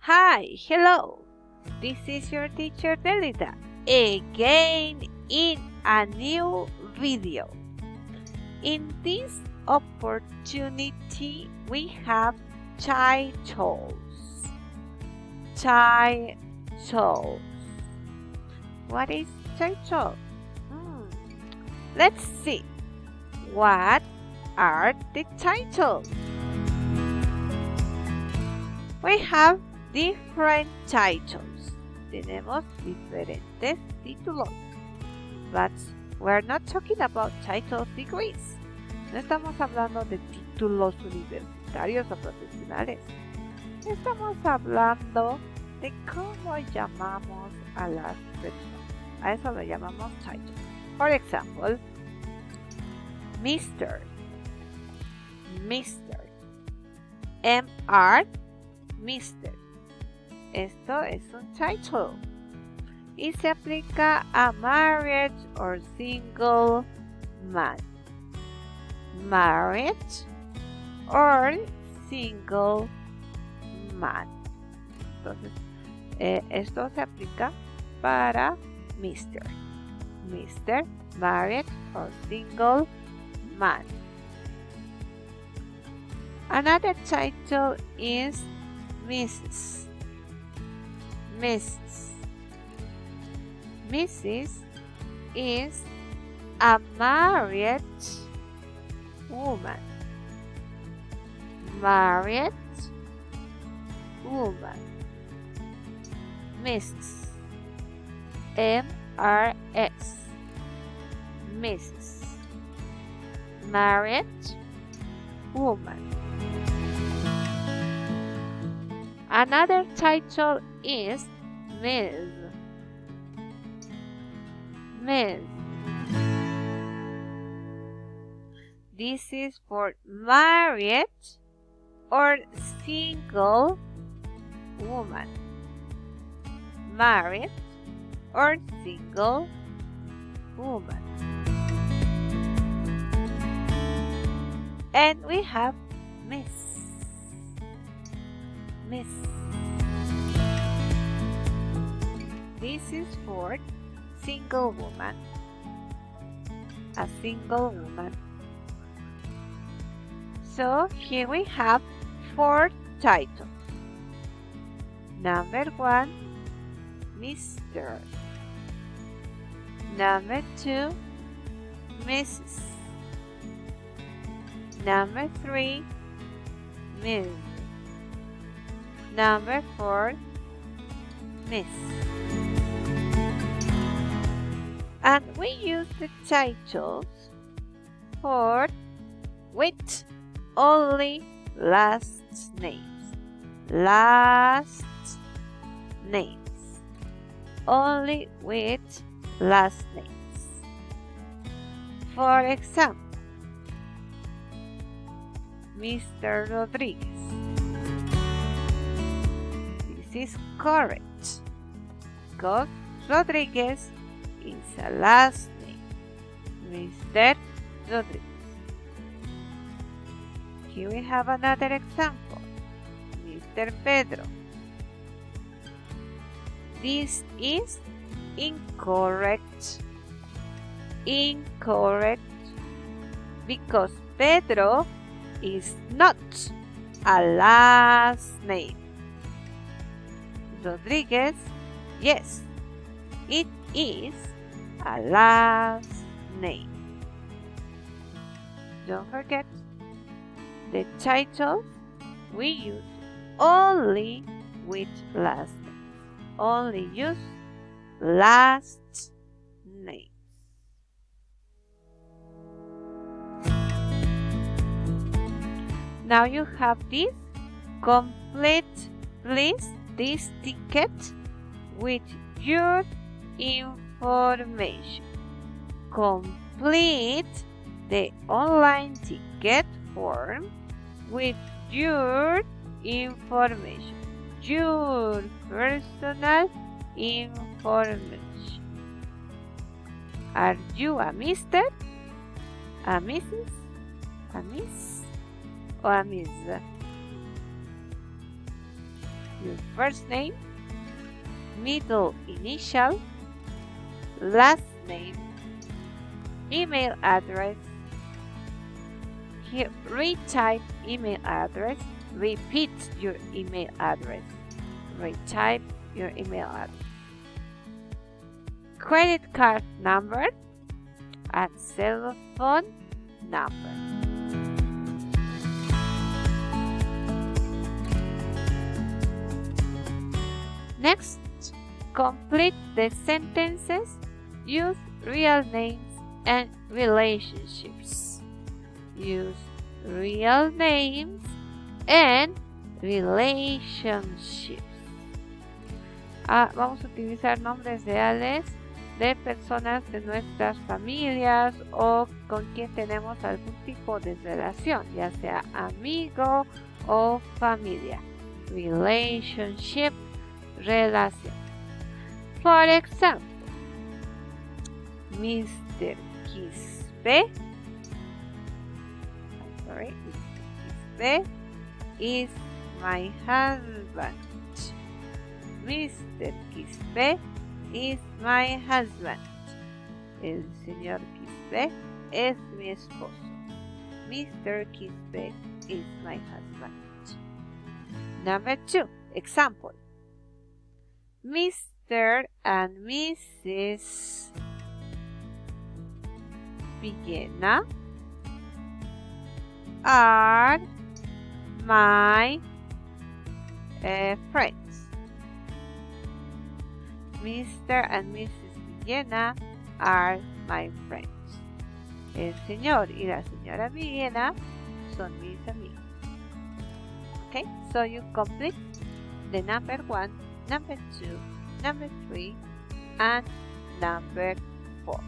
Hi, hello. This is your teacher Delita again in a new video. In this opportunity, we have titles. Titles. What is title? Let's see. What are the titles? We have different titles. Tenemos diferentes títulos. But we're not talking about title degrees. No estamos hablando de títulos universitarios o profesionales. Estamos hablando de cómo llamamos a las personas. A eso lo llamamos title. For example, Mr. Mr. Mr. Esto es un title y se aplica a married or single man. Married or single man. Entonces, esto se aplica para Mr. Mr. Married or single man. Another title is Mrs. Mrs. is a married woman. Married woman. Mrs. M-R-S. Mrs. Married woman. Another title is Ms. Ms. This is for married or single woman. Married or single woman. And we have Miss. Miss. This is for single woman. A single woman. So here we have 4 titles. Number 1, Mr. Number 2, Mrs. Number 3, Ms. Number 4, Miss. And we use the titles with only last names. Last names. Only with last names. For example, Mr. Rodriguez. This is correct because Rodriguez is a last name. Mr. Rodriguez. Here we have another example. Mr. Pedro. This is incorrect. Incorrect because Pedro is not a last name. Rodriguez, yes, it is a last name. Don't forget, the titles we use only with last names. Only use last names. Now you have this. Complete, please, this ticket with your information. Complete the online ticket form with your information. Your personal information. Are you a Mr., a Mrs., a Miss, or a Ms? your first name, middle initial, last name, email address. Here, retype email address. Repeat your email address. Retype your email address. Credit card number and cell phone number. Next, complete the sentences. Use real names and relationships. Use real names and relationships. Vamos a utilizar nombres reales de personas de nuestras familias o con quien tenemos algún tipo de relación, ya sea amigo o familia. Relationship, relación. For example, Mr. Quispe, Quispe is my husband. Mr. Quispe is my husband. El señor Quispe es mi esposo. Mr. Quispe is my husband. Number 2, example. Mr. and Mrs. Villena are my friends. Mr. and Mrs. Villena are my friends. El señor y la señora Villena son mis amigos. Okay, so you complete the number 1, number 2, number 3, and number 4.